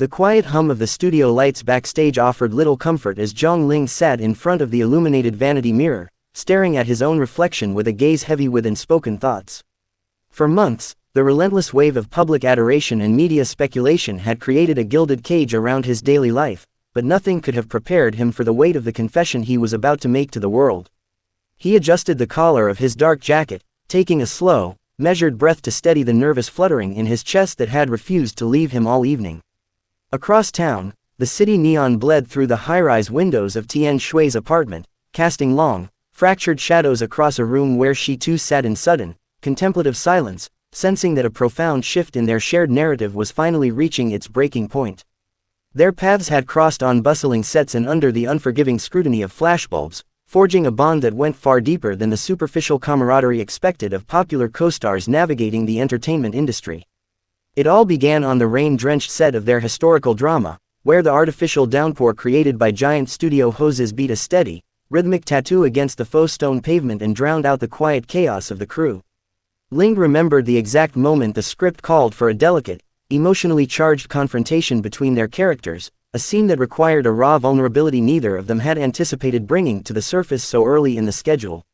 The quiet hum of the studio lights backstage offered little comfort as Zhang Ling sat in front of the illuminated vanity mirror, staring at his own reflection with a gaze heavy with unspoken thoughts. For months, the relentless wave of public adoration and media speculation had created a gilded cage around his daily life, but nothing could have prepared him for the weight of the confession he was about to make to the world. He adjusted the collar of his dark jacket, taking a slow, measured breath to steady the nervous fluttering in his chest that had refused to leave him all evening. Across town, the city neon bled through the high-rise windows of Tian Shui's apartment, casting long, fractured shadows across a room where she too sat in sudden, contemplative silence, sensing that a profound shift in their shared narrative was finally reaching its breaking point. Their paths had crossed on bustling sets and under the unforgiving scrutiny of flashbulbs, forging a bond that went far deeper than the superficial camaraderie expected of popular co-stars navigating the entertainment industry. It all began on the rain-drenched set of their historical drama, where the artificial downpour created by giant studio hoses beat a steady, rhythmic tattoo against the faux stone pavement and drowned out the quiet chaos of the crew. Ling remembered the exact moment the script called for a delicate, emotionally charged confrontation between their characters, a scene that required a raw vulnerability neither of them had anticipated bringing to the surface so early in the schedule.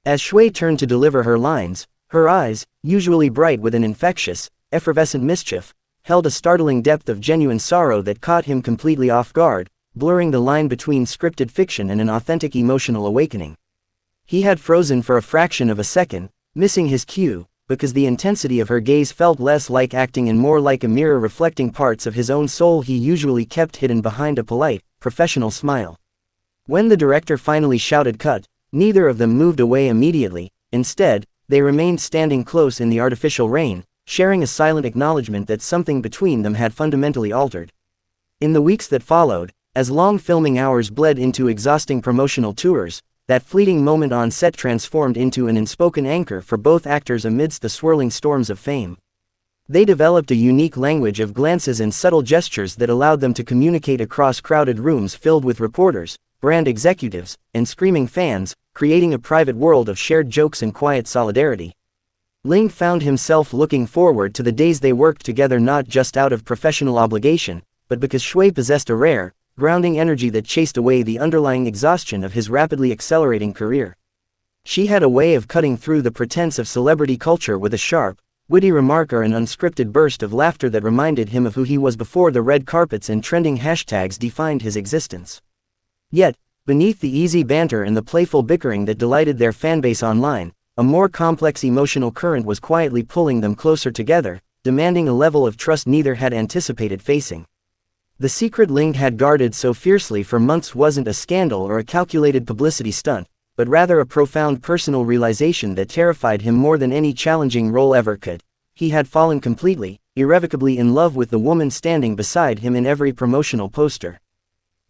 As Shui turned to deliver her lines, her eyes, usually bright with an infectious, effervescent mischief, held a startling depth of genuine sorrow that caught him completely off guard, blurring the line between scripted fiction and an authentic emotional awakening. He had frozen for a fraction of a second, missing his cue, because the intensity of her gaze felt less like acting and more like a mirror reflecting parts of his own soul he usually kept hidden behind a polite, professional smile. When the director finally shouted cut, neither of them moved away immediately. Instead, they remained standing close in the artificial rain, sharing a silent acknowledgement that something between them had fundamentally altered. In the weeks that followed, as long filming hours bled into exhausting promotional tours, that fleeting moment on set transformed into an unspoken anchor for both actors amidst the swirling storms of fame. They developed a unique language of glances and subtle gestures that allowed them to communicate across crowded rooms filled with reporters, brand executives, and screaming fans, creating a private world of shared jokes and quiet solidarity. Ling found himself looking forward to the days they worked together not just out of professional obligation, but because Shui possessed a rare, grounding energy that chased away the underlying exhaustion of his rapidly accelerating career. She had a way of cutting through the pretense of celebrity culture with a sharp, witty remark or an unscripted burst of laughter that reminded him of who he was before the red carpets and trending hashtags defined his existence. Yet, beneath the easy banter and the playful bickering that delighted their fanbase online, a more complex emotional current was quietly pulling them closer together, demanding a level of trust neither had anticipated facing. The secret Ling had guarded so fiercely for months wasn't a scandal or a calculated publicity stunt, but rather a profound personal realization that terrified him more than any challenging role ever could. He had fallen completely, irrevocably in love with the woman standing beside him in every promotional poster.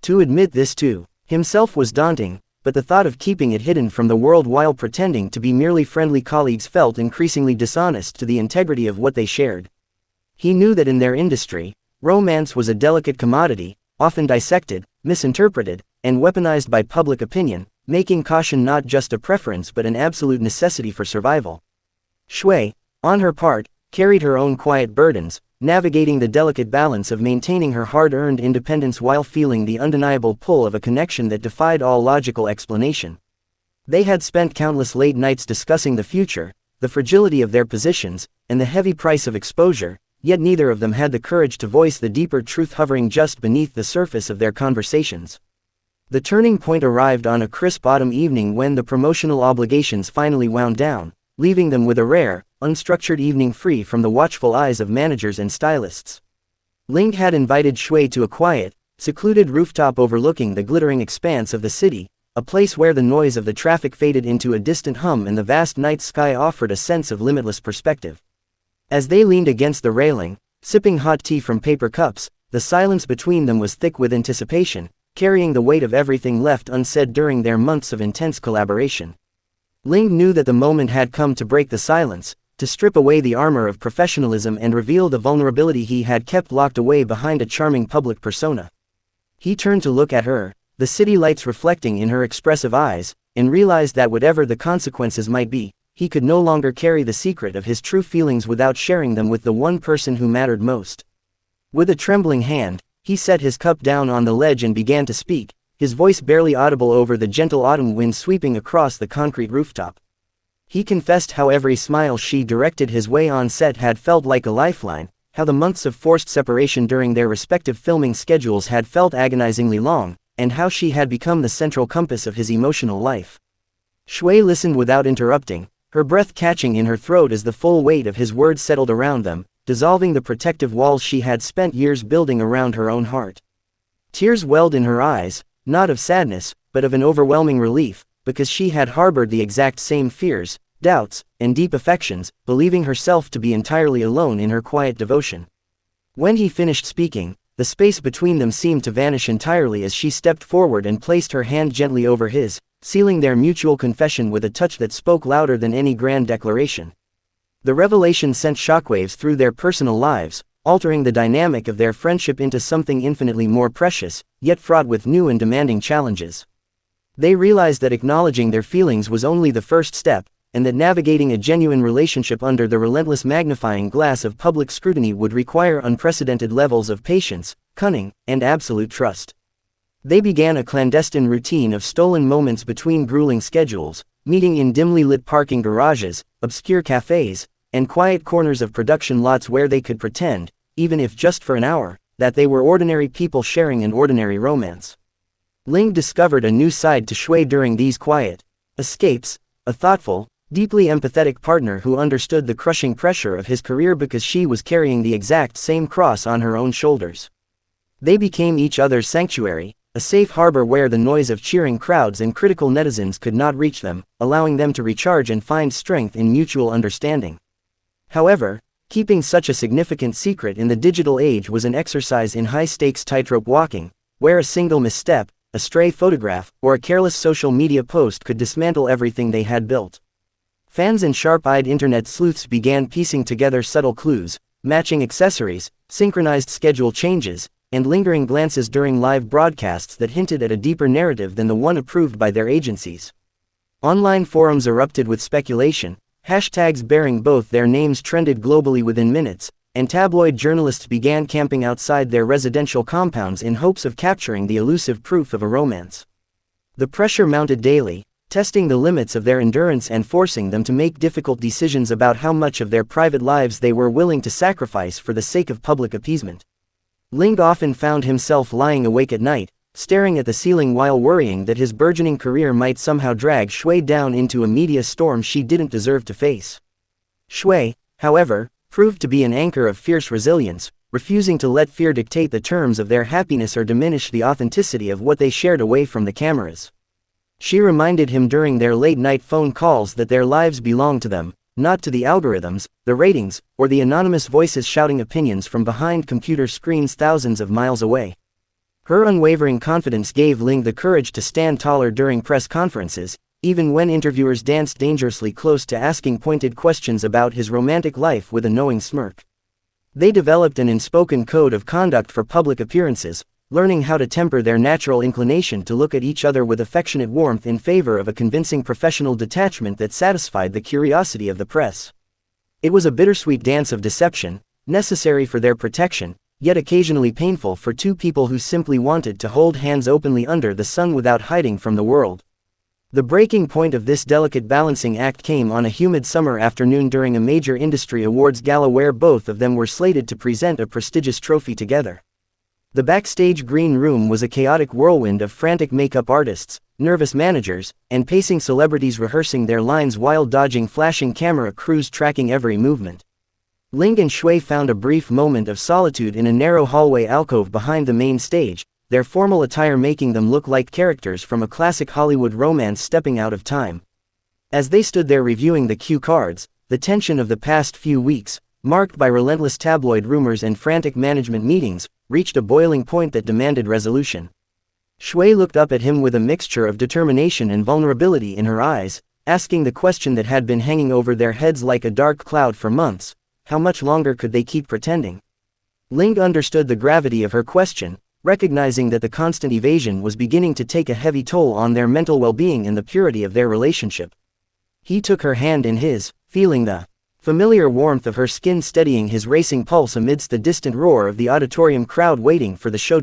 To admit this to himself was daunting, but the thought of keeping it hidden from the world while pretending to be merely friendly colleagues felt increasingly dishonest to the integrity of what they shared. He knew that in their industry, romance was a delicate commodity, often dissected, misinterpreted, and weaponized by public opinion, making caution not just a preference but an absolute necessity for survival. Shui, on her part, carried her own quiet burdens, navigating the delicate balance of maintaining her hard-earned independence while feeling the undeniable pull of a connection that defied all logical explanation. They had spent countless late nights discussing the future, the fragility of their positions, and the heavy price of exposure, yet neither of them had the courage to voice the deeper truth hovering just beneath the surface of their conversations. The turning point arrived on a crisp autumn evening when the promotional obligations finally wound down, leaving them with a rare, unstructured evening free from the watchful eyes of managers and stylists. Ling had invited Shui to a quiet, secluded rooftop overlooking the glittering expanse of the city, a place where the noise of the traffic faded into a distant hum and the vast night sky offered a sense of limitless perspective. As they leaned against the railing, sipping hot tea from paper cups, the silence between them was thick with anticipation, carrying the weight of everything left unsaid during their months of intense collaboration. Ling knew that the moment had come to break the silence, to strip away the armor of professionalism and reveal the vulnerability he had kept locked away behind a charming public persona. He turned to look at her, the city lights reflecting in her expressive eyes, and realized that whatever the consequences might be, he could no longer carry the secret of his true feelings without sharing them with the one person who mattered most. With a trembling hand, he set his cup down on the ledge and began to speak, his voice barely audible over the gentle autumn wind sweeping across the concrete rooftop. He confessed how every smile she directed his way on set had felt like a lifeline, how the months of forced separation during their respective filming schedules had felt agonizingly long, and how she had become the central compass of his emotional life. XIWEI listened without interrupting, her breath catching in her throat as the full weight of his words settled around them, dissolving the protective walls she had spent years building around her own heart. Tears welled in her eyes, not of sadness, but of an overwhelming relief, because she had harbored the exact same fears, doubts, and deep affections, believing herself to be entirely alone in her quiet devotion. When he finished speaking, the space between them seemed to vanish entirely as she stepped forward and placed her hand gently over his, sealing their mutual confession with a touch that spoke louder than any grand declaration. The revelation sent shockwaves through their personal lives, altering the dynamic of their friendship into something infinitely more precious, yet fraught with new and demanding challenges. They realized that acknowledging their feelings was only the first step, and that navigating a genuine relationship under the relentless magnifying glass of public scrutiny would require unprecedented levels of patience, cunning, and absolute trust. They began a clandestine routine of stolen moments between grueling schedules, meeting in dimly lit parking garages, obscure cafes, and quiet corners of production lots where they could pretend, even if just for an hour, that they were ordinary people sharing an ordinary romance. LINGHE discovered a new side to XIWEI during these quiet escapes, a thoughtful, deeply empathetic partner who understood the crushing pressure of his career because she was carrying the exact same cross on her own shoulders. They became each other's sanctuary, a safe harbor where the noise of cheering crowds and critical netizens could not reach them, allowing them to recharge and find strength in mutual understanding. However, keeping such a significant secret in the digital age was an exercise in high-stakes tightrope walking, where a single misstep, a stray photograph, or a careless social media post could dismantle everything they had built. Fans and sharp-eyed internet sleuths began piecing together subtle clues, matching accessories, synchronized schedule changes, and lingering glances during live broadcasts that hinted at a deeper narrative than the one approved by their agencies. Online forums erupted with speculation, hashtags bearing both their names trended globally within minutes, and tabloid journalists began camping outside their residential compounds in hopes of capturing the elusive proof of a romance. The pressure mounted daily, testing the limits of their endurance and forcing them to make difficult decisions about how much of their private lives they were willing to sacrifice for the sake of public appeasement. LINGHE often found himself lying awake at night, staring at the ceiling while worrying that his burgeoning career might somehow drag XIWEI down into a media storm she didn't deserve to face. XIWEI, however, proved to be an anchor of fierce resilience, refusing to let fear dictate the terms of their happiness or diminish the authenticity of what they shared away from the cameras. She reminded him during their late-night phone calls that their lives belonged to them, not to the algorithms, the ratings, or the anonymous voices shouting opinions from behind computer screens thousands of miles away. Her unwavering confidence gave LINGHE the courage to stand taller during press conferences, even when interviewers danced dangerously close to asking pointed questions about his romantic life with a knowing smirk. They developed an unspoken code of conduct for public appearances, learning how to temper their natural inclination to look at each other with affectionate warmth in favor of a convincing professional detachment that satisfied the curiosity of the press. It was a bittersweet dance of deception, necessary for their protection, yet occasionally painful for two people who simply wanted to hold hands openly under the sun without hiding from the world. The breaking point of this delicate balancing act came on a humid summer afternoon during a major industry awards gala where both of them were slated to present a prestigious trophy together. The backstage green room was a chaotic whirlwind of frantic makeup artists, nervous managers, and pacing celebrities rehearsing their lines while dodging flashing camera crews tracking every movement. LINGHE and XIWEI found a brief moment of solitude in a narrow hallway alcove behind the main stage, their formal attire making them look like characters from a classic Hollywood romance stepping out of time. As they stood there reviewing the cue cards, the tension of the past few weeks, marked by relentless tabloid rumors and frantic management meetings, reached a boiling point that demanded resolution. XIWEI looked up at him with a mixture of determination and vulnerability in her eyes, asking the question that had been hanging over their heads like a dark cloud for months: how much longer could they keep pretending? LINGHE understood the gravity of her question, recognizing that the constant evasion was beginning to take a heavy toll on their mental well-being and the purity of their relationship. He took her hand in his, feeling the familiar warmth of her skin steadying his racing pulse amidst the distant roar of the auditorium crowd waiting for the show to